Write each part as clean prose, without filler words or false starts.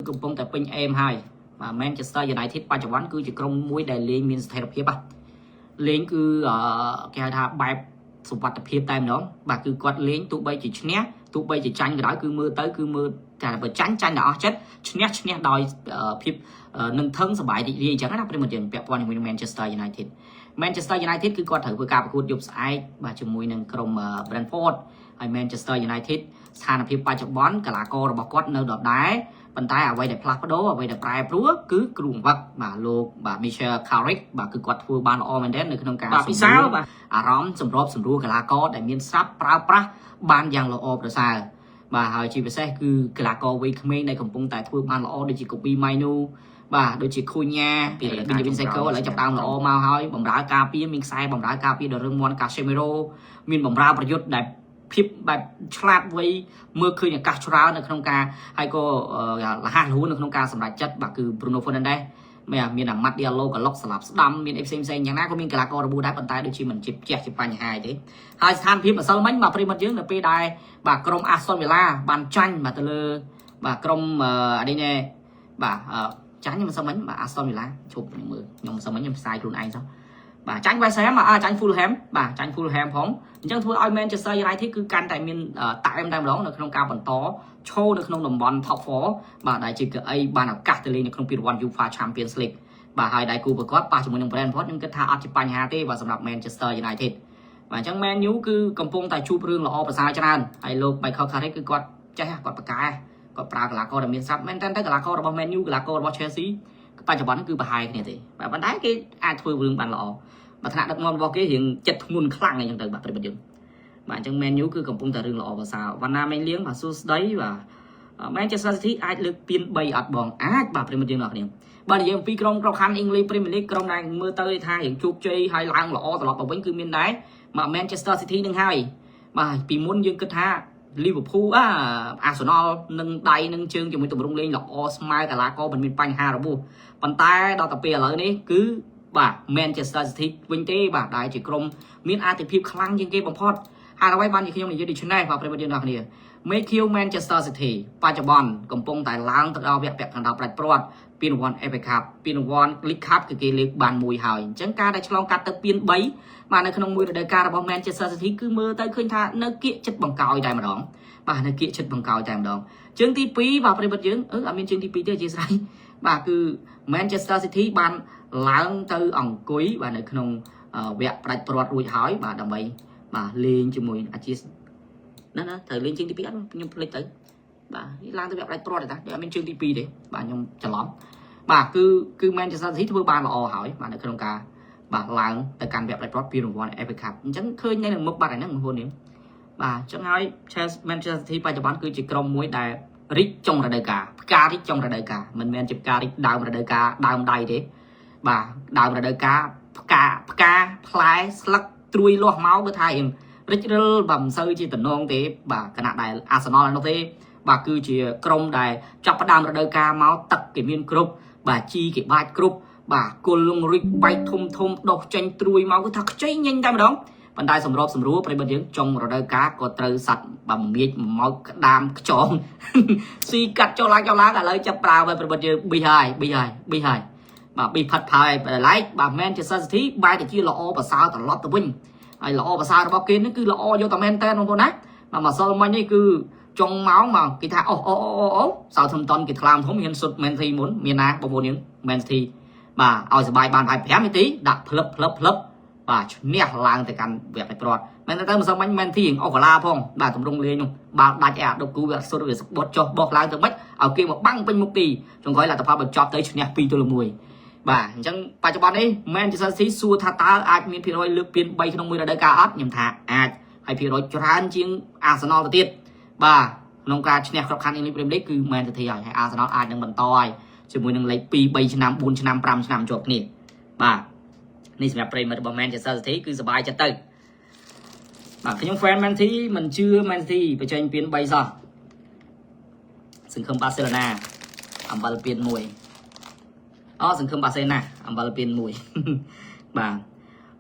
កំពុងតែពេញអេមហើយបាទ Manchester United បច្ចុប្បន្នគឺជាក្រុមមួយដែលលេងមានស្ថិរភាពបាទលេងគឺគេហៅថាបែបសុវត្ថិភាពតែម្ដងបាទគឺគាត់លេងទោះបីជាឈ្នះទោះបីជាចាញ់ក៏ដោយគឺមើលតែបើចាញ់ដល់អស់ចិត្តឈ្នះដោយភាពនឹងថឹងសប្បាយរីករាយអញ្ចឹងណាប្រិមត្តយើងពាក់ព័ន្ធជាមួយនឹង Manchester United គឺគាត់ត្រូវធ្វើការប្រកួតយប់ស្អែកបាទជាមួយនឹងក្រុម Brentford ហើយ Manchester United ស្ថានភាពបច្ចុប្បន្នកីឡាកររបស់គាត់នៅដដែលប៉ុន្តែអ្វីដែលផ្លាស់ប្ដូរអ្វីដែលប្រែប្រួលគឺគ្រូបង្វឹកបាទលោកបាទ Michael Carrick បាទគឺគាត់ធ្វើបានល្អមែនទែននៅក្នុងការពិសាលបាទអារម្មណ៍សម្រួលកីឡាករដែលមានស្រាប់ប្រើប្រាស់បានយ៉ាងល្អប្រសើរបាទហើយជាពិសេសគឺកីឡាករវ័យក្មេងដែលកំពុងតែធ្វើបានល្អដូចជា Kobbie Mainoo បាទដូចជាខូញ៉ាពី Benjamin Sesko ឥឡូវចាប់ដើមល្អមកហើយបំរើការពារមានខ្សែបំរើការពារដ៏រឹងមាំ Casemiro មានបំរើប្រយុទ្ធដែលភាពបែបឆ្លាតវៃមើលឃើញឱកាសច្រើននៅក្នុងការហើយក៏រហ័សរហួននៅក្នុងការសម្រេចចិត្តបាទគឺ Bruno Fernandes មានអាម៉ាត់ Diallo ក៏លុកស្លាប់ស្ដាំមានអីផ្សេងយ៉ាងណាក៏មានកីឡាកររបួសដែរប៉ុន្តែដូចជាមិនជិះជាបញ្ហាទេហើយស្ថានភាពម្សិលមិញបាទប្រិមត្តយើងនៅពេលដែលបាទក្រុម Aston Villa បានចាញ់បាទទៅលើបាទក្រុមនេះណែបាទចាញ់ម្សិលមិញបាទ Aston Villa ជប់មើលខ្ញុំម្សិលមិញខ្ញុំផ្សាយខ្លួនឯងចុះបាទចាញ់ West Ham ចាញ់ Fulham បាទចាញ់ Fulham ផងអញ្ចឹងធ្វើឲ្យ Manchester United គឺកាន់តែមានតែម្ដងនៅក្នុងការបន្តឈរនៅក្នុងតំបន់ Top 4បាទដែលជាកៅអីបានឱកាសទៅលេងនៅក្នុងពានរង្វាន់ UEFA Champions League បាទហើយដៃគូប្រកបប៉ះជាមួយនឹង Brentford ខ្ញុំគិតថាអត់ជាបញ្ហាទេបាទសម្រាប់ Manchester United បាទអញ្ចឹង Man U គឺកំពុងតែជួបរឿងល្អប្រសើរច្រើនហើយលោក Michael Carrick គឺគាត់ចេះគាត់ប្រកែគាត់ប្រើកីឡាករដែលមានស្រាប់មែនតើកីឡាកររបស់ Man U កីឡាកររបស់ Chelsea បច្ចុប្បន្នគឺប្រហែលគ្នាទេបាទប៉ុន្តែគេអាចធ្វើរឿងបានល្អបាទថ្នាក់ដឹកនាំរបស់គេរៀងចិត្តធ្ងន់ខ្លាំងអីចឹងទៅបាទប្រិយមិត្តយើងបាទអញ្ចឹង Man U គឺកំពុងតែរឿងល្អប្រសើរវណ្ណាមេងលៀងបាទសួស្ដីបាទ Manchester City អាចលើកពាន3អត់បងអាចបាទប្រិយមិត្តយើងអ្នកគ្នាបាទនិយាយអំពីក្រុមក្របខ័ណ្ឌ English Premier League ក្រុមដែលមើលទៅថារៀងជោគជ័យហើយឡើងល្អត្រឡប់មកវិញគឺមានដែរបាទ Manchester City នឹងហើយបាទពីមុនយើងគិតថា Liverpool Arsenal នឹងដៃនឹងជើងជាមួយទម្រង់លេងល្អស្មើកីឡាករមិនមានបញ្ហារបួសប៉ុន្តែដល់ទៅពេលឥឡូវនេះគឺបាទ Manchester City វិញទេបាទដែលជាក្រុមមានអាទិភាពខ្លាំងជាងគេបំផុតហើយអ្វីបានជាខ្ញុំនិយាយដូច្នេះបាទប្រិយមិត្តយើងអ្នកគ្នា Make you Manchester City បច្ចុប្បន្នកំពុងតែឡើងទៅដល់វគ្គពាក់កណ្ដាលផ្ដាច់ព្រាត់ពានរង្វាន់ FA Cup ពានរង្វាន់ League Cup គឺគេលើកបានមួយហើយអញ្ចឹងការដែលឆ្លងកាត់ទៅពាន3បាទនៅក្នុងមួយរដូវកាលរបស់ Manchester City គឺមើលទៅឃើញថានៅគៀកចិត្តបង្កោយតែម្ដងបាទនៅគៀកចិត្តបង្កោយតែម្ដងជើងទី2បាទប្រិយមិត្តយើងអត់មានជើងទី2ទេអធិស្ឋានបាទគឺ Manchester City បានឡើងទៅអង្គុយបាទនៅក្នុងវគ្គផ្ដាច់ព្រាត់រួចហើយបាទដើម្បីបាទលេងជាមួយអាជីណាត្រូវលេងជើងទី2អត់ខ្ញុំភ្លេចទៅបាទឡើងទៅវគ្គផ្ដាច់ព្រាត់ទេតាអត់មានជើងទី2ទេបាទខ្ញុំច្រឡំបាទគឺ Manchester City ធ្វើបានល្អហើយបាទនៅក្នុងការបាទឡើងទៅកាន់វគ្គផ្ដាច់ព្រាត់ពានរង្វាន់ FA Cup អញ្ចឹងឃើញនៅមុខបាត់ហ្នឹងបងប្អូននេះបាទអញ្ចឹងហើយ Manchester City បច្ចុប្បន្នគឺជាក្រុមមួយដែលរីកចុងរដូវកាលផ្ការីកចុងរដូវកាលមិនមែនជាផ្ការីកដើមរដូវកាលដើមដៃទេបាទដើមរដូវកាលផ្កាផ្លែស្លឹកត្រួយលាស់មកគឺថារៀងរិចរិលបាទមិនសូវជាតំណងទេបាទគណៈដែល Arsenal នោះទេបាទគឺជាក្រុមដែលចាប់ផ្ដើមរដូវកាលមកទឹកគេមានគ្រប់បាទជីគេបាច់គ្រប់បាទគល់លងរិចបែកធំដុសចេញត្រួយមកគឺថាខ្ចីញញតែម្ដងប៉ុន្តែសម្របសម្រួលប្រិយមិត្តយើងចុងរដូវកាលក៏ត្រូវសัตว์បាទមៀកមកក្តាមខ្ចងស៊ីកាត់ចុះឡើងឥឡូវចាប់ប្រើហើយប្រិយមិត្តយើងប៊ីហើយបាទប៊ីផាត់ផាយឡែកបាទ Manchester City បែរទៅជាល្អប្រសើរត្រឡប់ទៅវិញហើយល្អប្រសើររបស់គេនេះគឺល្អយកតែមែនតើបងប្អូនណាបាទម្សិលមិញនេះគឺចុងម៉ោងមកគេថាអូSouthampton គេថ្លើមធំមានសុទ្ធ Man City មុនមានណាបងប្អូនយើង Man City បាទឲ្យសបាយបាន5នាទីដាក់ផ្លឹបបាទឈ្នះឡើងទៅកាន់វគ្គផ្ដាច់ព្រាត់មែនតើម្សិលមិញ Man City អូកាឡាផងបាទទម្រង់លេងនោះបាល់ដាច់អាដុកគូវាសុទ្ធវាស្បត់ចុះបោះឡើងទៅមិនឲ្យគេមកបាំងពេញមុខទីចុងក្រោយលទ្ធផលបញ្ចប់ទៅឈ្នះ2-1បាទអញ្ចឹងបច្ចុប្បន្ននេះ Manchester City សួរថាតើអាចមានភាគរយលើកពាន3ក្នុងមួយរដូវកាលអត់ខ្ញុំថាអាចហើយភាគរយច្រើនជាង Arsenal ទៅទៀតបាទក្នុងការឈ្នះក្របខ័ណ្ឌ English Premier League គឺ Man City ហើយ Arsenal អាចនឹងបន្តហើយជាមួយនឹងលេខ2 3ឆ្នាំ4ឆ្នាំ5ឆ្នាំជាប់គ្នាបាទនេះសម្រាប់ប្រិយមិត្តរបស់ Manchester City គឺសប្បាយចិត្តទៅបាទខ្ញុំ fan Man City មិនជឿ Man City បញ្ចេញពាន3សោះសង្ឃឹម Barcelona អំបិលពាន1សង្ឃឹម Barcelona អំបិលពាន1បា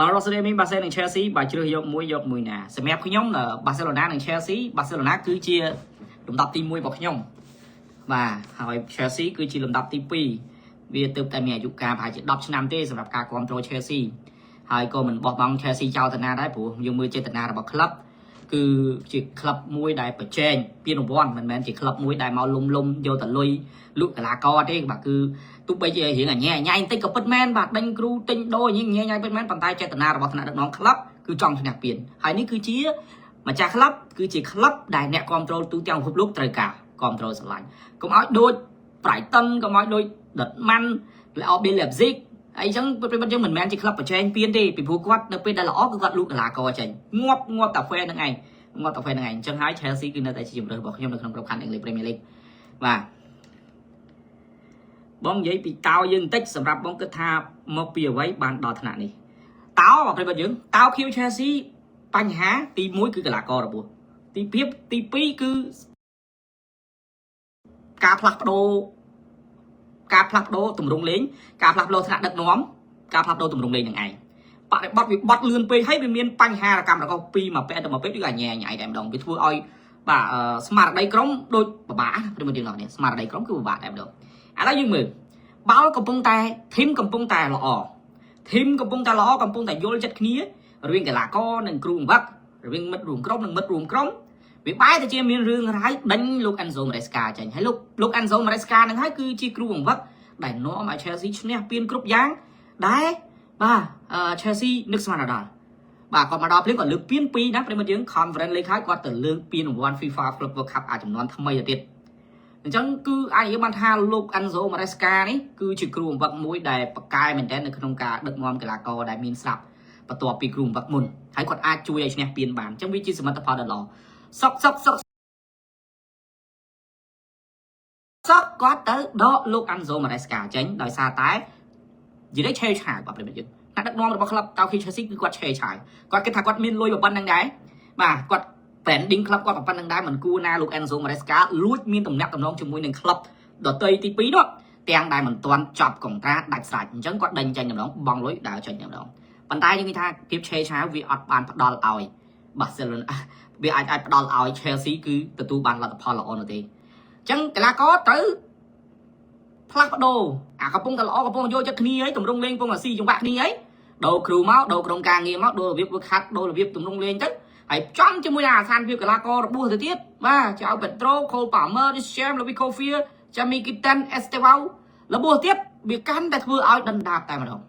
ទរ៉ូសរេមីបាសេនិង Chelsea បើជ្រើសយកមួយណាសម្រាប់ខ្ញុំ Barcelona និង Chelsea Barcelona គឺជាលំដាប់ទី1របស់ខ្ញុំ và hỏi Chelsea គឺជាលំដាប់ទី2វាទើបតែមានអាយុកាលប្រហែលជា10ឆ្នាំទេសម្រាប់ការគ្រប់គ្រង Chelsea ហើយក៏មិនបោះបង់ Chelsea ចោលទៅណាដែរព្រោះយើងមើលចេតនារបស់ club គឺជាក្លឹបមួយដែលប្រជែងពានរង្វាន់មិនមែនជាក្លឹបមួយដែលមកលុំយកតែលុយលក់កីឡាករទេបាទគឺទោះបីជារៀងអញ៉ែបន្តិចក៏ពិតមែនបាទដេញគ្រូទិញដូរញ៉ែពិតមែនប៉ុន្តែចេតនារបស់ថ្នាក់ដឹកនាំក្លឹបគឺចង់ឈ្នះពានហើយនេះគឺជាម្ចាស់ក្លឹបគឺជាក្លឹបដែលអ្នកគ្រប់គ្រងទូទាំងពិភពលោកត្រូវការគ្រប់គ្រងស្រឡាញ់កុំឲ្យដូច Brighton កុំឲ្យដូច Dortmund RB Leipzig អីចឹងប្រិមិត្តយើងមិនមែនជាក្លឹបប្រជែងពានទេពីព្រោះគាត់នៅពេលដែលល្អគឺគាត់លូកកីឡាករចេញងាប់តាហ្វេហ្នឹងឯងងាប់តាហ្វេហ្នឹងឯងអញ្ចឹងហើយ Chelsea គឺនៅតែជាជម្រើសរបស់ខ្ញុំនៅក្នុងក្របខ័ណ្ឌ English Premier League បាទបងនិយាយពីតោយើងបន្តិចសម្រាប់បងគិតថាមកពីអ្វីបានដល់ថ្នាក់នេះតោប្រិមិត្តយើងតោ Q Chelsea បញ្ហាទី1គឺកីឡាកររបួសទី2គឺការផ្លាស់ប្ដូរទម្រង់លេងការផ្លាស់ប្ដូរថ្នាក់ដឹកនាំការផ្លាស់ប្ដូរទម្រង់លេងនឹងឯងបរិបត្តិវាបត់លឿនពេកហើយវាមានបញ្ហាកម្មរកពីមួយពេលទៅមួយពេលដូចញ៉ែតែម្ដងវាធ្វើឲ្យបាទស្មារតីក្រុមដូចពិបាកព្រមទាំងនេះស្មារតីក្រុមគឺពិបាកតែម្ដងឥឡូវយើងមើលបាល់កំពុងតែធីមកំពុងតែល្អកំពុងតែយល់ចិត្តគ្នារវាងកីឡាករនិងគ្រូបង្វឹករវាងមិត្តរួមក្រុមនិងមិត្តរួមក្រុមវាបែរទៅជាមានរឿងរ៉ាវដេញលោក Enzo Maresca ចេញហើយលោក Enzo Maresca នឹងហើយគឺជាគ្រូបង្វឹកដែលនាំឲ្យ Chelsea ឈ្នះពានគ្រប់យ៉ាងដែលបាទ Chelsea នឹកស្មានដល់បាទគាត់មកដល់ភ្លាមគាត់លើកពាន2ណាប្រិមត្តយើង Conference League ហើយគាត់ទៅលើកពានរង្វាន់ FIFA Club World Cup អាចចំនួនថ្មីទៅទៀតអញ្ចឹងគឺអាចនិយាយបានថាលោក Enzo Maresca នេះគឺជាគ្រូបង្វឹកមួយដែលប៉ាកែមែនទែននៅក្នុងការដឹកនាំកីឡាករដែលមានស្រាប់បន្ទាប់ពីគ្រូបង្វឹកមុនហើយគាត់អាចជួយឲ្យឈ្នះពានបានអញ្ចឹងវាជាសមិទ្ធផលដ៏ល្អសុកគាត់ទៅដកលោក Enzo Maresca ចេញដោយសារតែនិយាយឆេវឆាវបាទប្រិមិត្តយើងអ្នកដឹកនាំរបស់ក្លឹប Tokyo Chelsea គឺគាត់ឆេវឆាវគាត់គិតថាគាត់មានលុយប៉ុណ្ណឹងដែរបាទគាត់ branding ក្លឹបគាត់ប៉ុណ្ណឹងដែរមិនគួរណាលោក Enzo Maresca លួចមានទំនាក់ទំនងជាមួយនឹងក្លឹបដទៃទី2នោះទាំងដែលមិនទាន់ចប់កុងត្រាដាច់ស្រេចអញ្ចឹងគាត់ដេញចេញម្ដងបងលុយដើរចេញម្ដងប៉ុន្តែយើងនិយាយថាភាពឆេវឆាវវាអត់បានផ្ដល់ឲ្យ Barcelona វាអាចផ្ដល់ឲ្យ Chelsea គឺទទួលបានលទ្ធផលល្អនោះទេអញ្ចឹងកីឡាករត្រូវផ្លាស់ប្ដូរអាកំពុងតែល្អកំពុងយកចិត្តគ្នាហើយទម្រង់លេងកំពុងតែស៊ីចង្វាក់គ្នាហើយដូរគ្រូមកដូរក្រុមការងារមកដូររបៀបវឹកហាត់ដូររបៀបទម្រង់លេងទៅហើយចំជាមួយអាសានភាពកីឡាកររបួសទៅទៀតបាទចៅ Pedro Cole Palmer James Lewis-Kofiel Jamie Gitton Estevao របួសទៀតវាកាន់តែធ្វើឲ្យដណ្ដាបតែម្ដង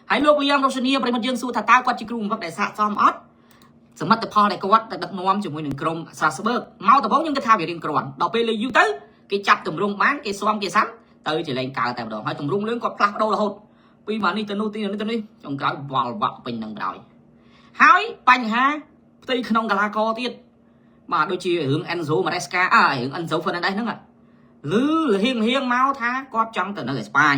ហើយលោក Liam Rosenior ប្រិមត្តយើងសួរថាតើគាត់ជាគ្រូបង្វឹកដែលស័ក្តិសមអត់សមិទ្ធផលដែលគាត់ទៅដឹកនាំជាមួយនឹងក្រុម Strasbourg មកដំបូងយើងគិតថាវារៀងគ្រាន់ដល់ពេលលេងយូរទៅគេចាប់ទម្រង់បានគេស៊ំគេសាំទៅជាលេងកើតែម្ដងហើយទម្រង់លឿនគាត់ផ្លាស់ប្ដូររហូតពីមកនេះទៅនោះទីនេះទៅនេះចុងក្រោយវល់វាក់ពេញនឹងក្រោយហើយបញ្ហាផ្ទៃក្នុងកីឡាករទៀតបាទដូចជារឿង Enzo Maresca រឿង Enzo Fernandez ហ្នឹងលឺហៀងមកថាគាត់ចង់ទៅនៅអេស្ប៉ាញ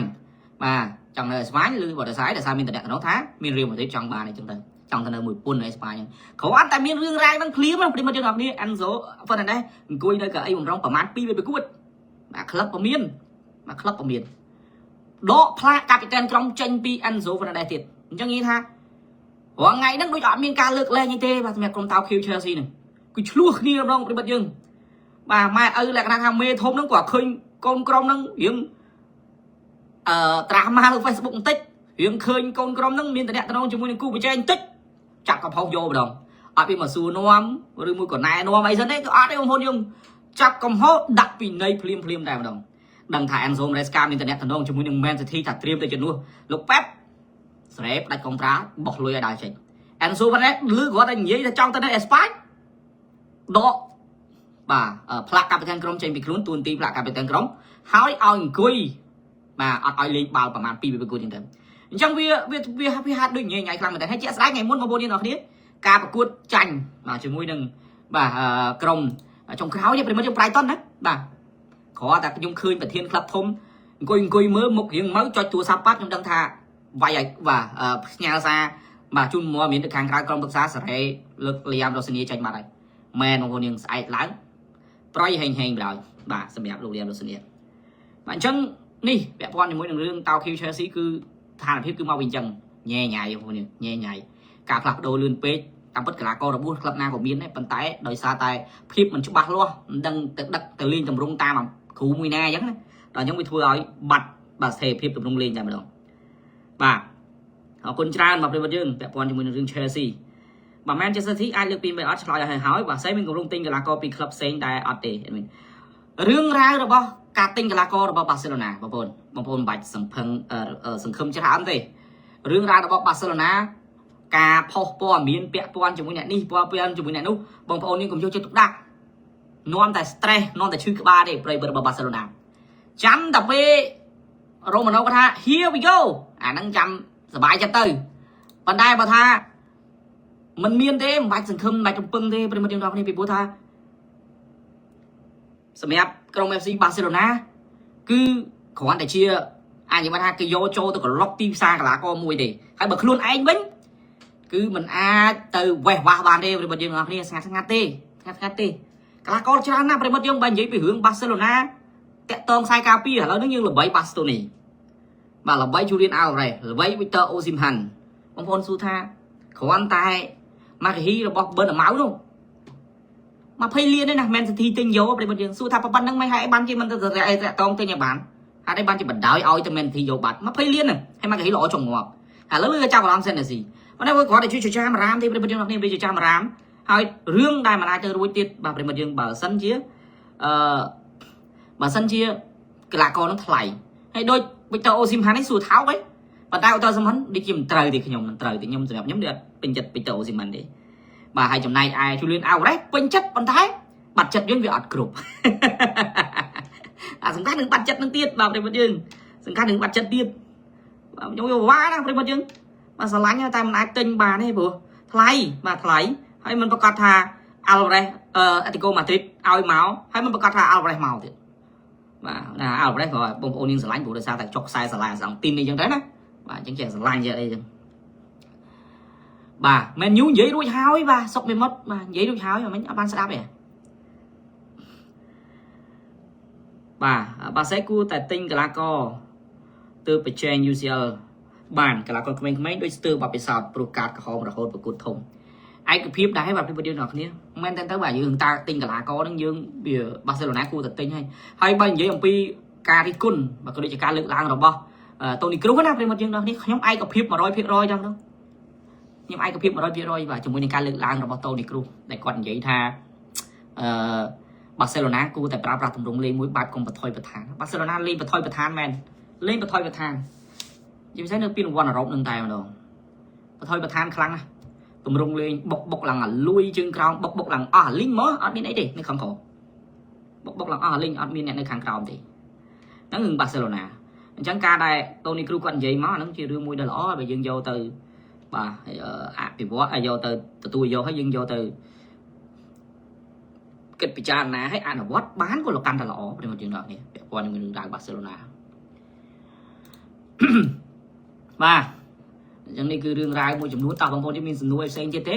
បាទចង់នៅអេស្ប៉ាញឬបរិសាយដែលសារមានតំណែងថាមានរៀលមកទេចង់បានអីចឹងទៅចង់ទៅនៅមួយពុននៅអេស្ប៉ាញហ្នឹងគ្រាន់តែមានរឿងរ៉ាវហ្នឹងភ្លាមប្រិមត្តយើងអ្នកនេះ Enzo Fernandez អង្គុយនៅកៅអីបំរុងប្រហែល2ពេលប្រកួតបាទក្លឹបក៏មានបាទក្លឹបក៏មានដកផ្លាកកាពីតែនក្រុមចេញពី Enzo Fernandez ទៀតអញ្ចឹងនិយាយថារាល់ថ្ងៃហ្នឹងដូចអត់មានការលើកលែងអីទេបាទសម្រាប់ក្រុម Tokyo Chelsea ហ្នឹងគឺឆ្លោះគ្នាម្ដងប្រិមិត្តយើងបាទម៉ែឪលក្ខណៈថាមេធំហ្នឹងគាត់ឃើញកូនក្រុមហ្នឹងរៀងត្រាស់មកលើ Facebook បន្តិចរៀងឃើញកូនក្រុមហ្នឹងមានតំណែងជាមួយនឹងគូប្រជែងបន្តិចចាប់កំហុសយកម្ដងអត់ពីមកសួរនាំឬមួយក៏ណែនាំអីសិនទេគឺអត់ទេបងប្អូនយើងចាប់កំហុសដាក់ពីនៃភ្លាមតែម្ដងដឹងថា Enzo Maresca មានតំណែងជាមួយនឹង Man City ថាត្រៀមទៅជំនួសលោកប៉េបស្រែផ្ដាច់កុងត្រាបោះលុយឲ្យដើរចេញ Enzo Fernandez លឺគាត់តែនិយាយថាចង់ទៅនៅអេស្ប៉ាញដកបាទផ្លាកកាពីតានក្រុមចេញពីខ្លួនទួនាទីផ្លាកកាពីតានក្រុមហើយឲ្យអង្គុយបាទអត់ឲ្យលេងបាល់ប្រហែល2ពេលប្រកួតចឹងទៅអញ្ចឹងវាហាត់ដូចញ៉ៃខ្លាំងមែនតើហើយជាក់ស្ដែងថ្ងៃមុនបងប្អូនអ្នកនរគ្នាការប្រកួតចាញ់បាទជាមួយនឹងបាទក្រុមចុងក្រោយប្រិមិត្តយើង Brighton ណាបាទគ្រាន់តែខ្ញុំឃើញប្រធានក្លឹបធំអង្គុយមើលមុខរៀងមកចុចទូរស័ព្ទបាត់ខ្ញុំដឹងថាវាយឲ្យបាទផ្ញើសារបាទជូនមកមានទៅខាងក្រៅក្រុមប្រឹក្សាសេរីលើក Liam Rosenior ចេញបាត់ហើយមែនបងប្អូនយើងស្អែកឡើងប្រយហេងបណ្ដោយបាទសម្រាប់លោក Liam Rosenior បាទអញ្ចឹងនេះពាក់ព័ន្ធជាមួយនឹងរឿង Tokyo Chelsea គឺស្ថានភាពគឺមកវិញអញ្ចឹងញ៉ែបងប្អូនញ៉ែការផ្លាស់ប្ដូរលឿនពេកតាមពិតកីឡាកររបួសក្លឹបណាក៏មានដែរប៉ុន្តែដោយសារតែភាពមិនច្បាស់លាស់មិនដឹងទៅដឹកទៅលេងតម្រង់តាម cú mùi na giống này đó giống bị thua rồi bật bà thể phép tập trung lên tại mà đâu bà họ quân trang mà bên dương tại quan cho mình dương Chelsea bà Manchester City ai được pin về ở lại hay hỏi và xây mình cũng rung tin là copy club sen tại ở đây mình rương ra rồi bao cả tin là co rồi bao Barcelona bao bồn bạch sừng phăng sừng khum cho thảm thế rương ra rồi bao Barcelona cả po miền bẹ quan cho mình này đi po cho mình này nú bông bồn nhưng cũng vô chơi tục đa non tại stress non tại chui cái ba đây play bờ Barcelona chấm tập về Romano có tha here we go năng chấmสบายจัดตื่นปันได้ป่ะท่ามันเมียนเต้มใบสังคมใบจมปึงเต้เป็นมาเดียวกันนี่เป็นบัวท่าสมัยกรงเอฟซีบาร์เซโลนาคือขออันแต่เชียอันนี้มาท่าคือโยโจตัวกับล็อกทีมซากับลาก็มวยเต้ใครบอกខ្លួនឯងវិញគឺมันអាចទៅវេះវាស់បានទេប្រិមិត្តយើងអ្នកគ្នាស្ងាត់ស្ងាត់ទេស្ងាត់ស្ងាត់ទេកីឡាករច្រើនណាស់ប្រិមិត្តយើងបើនិយាយពីរឿងបាល់សេឡូណាតាក់តងខ្សែការពារឥឡូវនេះយើងល្បីបាល់ស្តូនីបាទល្បីជូលៀនអាល់រ៉េល្បីវីកទ័រអូស៊ីមហាន់បងប្អូនសួរថាគ្រាន់តែម៉ាកាហ៊ីរបស់ប៊ឺនម៉ៅនោះ20លានទេណាមែនសិទ្ធិទិញយកប្រិមិត្តយើងសួរថាប៉ុណ្្នឹងមិនហើយបានគេមិនទៅតាក់តងទិញឲ្យបានហើយបានជាបណ្ដោយឲ្យតែមែនសិទ្ធិយកបាត់20លានហើយម៉ាកាហ៊ីល្អចុងងាប់ឥឡូវវាចាប់អារម្មណ៍សិនណាស៊ីប៉ុន្តែគាត់តែជួយចចាមរាមទេប្រិមិត្តយើងអ្នកនេះវាចចាមរាមហើយរឿងដែលមិនអាចទៅរួចទៀតបាទប្រិមិត្តយើងបើសិនជាកីឡាករនឹងថ្លៃហើយដូចវីកទ័រអូស៊ីមហាន់នេះសួរថោកហីប៉ុន្តែអូតូសំហាន់ដូចជាមិនត្រូវទេខ្ញុំមិនត្រូវទេខ្ញុំសម្រាប់ខ្ញុំដូចពេញចិត្តវីកទ័រអូស៊ីមហាន់ទេបាទហើយចំណែកឯជូលៀនអាល់រ៉េសពេញចិត្តប៉ុន្តែបាត់ចិត្តយើងវាអត់គ្រប់អាសំខាន់នឹងបាត់ចិត្តនឹងទៀតបាទប្រិមិត្តយើងសំខាន់នឹងបាត់ចិត្តទៀតខ្ញុំវាវ៉ាណាប្រិមិត្តយើងបាទស្រឡាញ់តែមិនអាចទិញបានទេព្រោះថ្លៃបាទថ្លៃហើយមិនប្រកាសថាអាល់រ៉េសអាទីកូម៉ាឌ្រីតឲ្យមកហើយមិនប្រកាសថាអាល់រ៉េសមកទៀតបាទណាអាល់រ៉េសក៏បងប្អូនយើងស្រឡាញ់ព្រោះដោយសារតែចុកខ្សែស្រឡាញ់ទីមនេះអញ្ចឹងទៅណាបាទអញ្ចឹងចេះស្រឡាញ់ចេះអីអញ្ចឹងបាទមែនញូនិយាយរួចហើយបាទសុកមេមុតបាទនិយាយរួចហើយមិនអត់បានស្ដាប់ទេបាទបាសេគូតែទិញកីឡាករទៅបញ្ចេញ UCL បានកីឡាករក្មេងៗដូចស្ទើរបបពិសោធន៍ព្រោះកាតក្រហមរហូតប្រកួតធំឯកភាពដែរបាទពីយើងអ្នកគ្នាមែនតើបាទយើងតើទិញកីឡាករហ្នឹងយើងវាបាសេឡូណាគួរតែទិញហើយបើនិយាយអំពីការរិះគន់បាទក៏ដូចជាការលើកឡើងរបស់តូនីគ្រូណាប្រិមត្តយើងអ្នកគ្នាខ្ញុំឯកភាព 100% ចឹងទៅខ្ញុំឯកភាព 100% បាទជាមួយនឹងការលើកឡើងរបស់តូនីគ្រូដែលគាត់និយាយថាបាសេឡូណាគួរតែប្រើប្រាស់ទម្រង់លេងមួយបែបកុំបន្ថយបន្ថានបាសេឡូណាលេងបន្ថយបន្ថានមែនលេងបន្ថយបន្ថាននិយាយផ្សេងនៅពីរង្វាន់អឺរ៉ុបនឹងតែម្ដងបន្ថយបន្ថានខ្លាំងណាស់ទម្រង់លេងបុកឡើងអាលួយជើងក្រោមបុកឡើងអស់អាលីងមកអត់មានអីទេនៅខាងក្រោមបុកឡើងអស់អាលីងអត់មានអ្នកនៅខាងក្រោមទេហ្នឹងគឺបាសេឡូណាអញ្ចឹងការដែលតូនីគ្រូគាត់និយាយមកហ្នឹងជារឿងមួយដែលល្អបើយើងយកទៅបាទអភិវឌ្ឍឲ្យយកទៅទទួលយកឲ្យយើងយកទៅគិតពិចារណាឲ្យអនុវត្តបានក៏កាន់តែល្អព្រមទាំងយើងនេះពាក់ព័ន្ធនឹងរឿងរ៉ាវបាសេឡូណាបាទអញ្ចឹងនេះគឺរឿងរ៉ាវមួយចំនួនតើបងប្អូនមានសំណួរផ្សេងទៀតទេ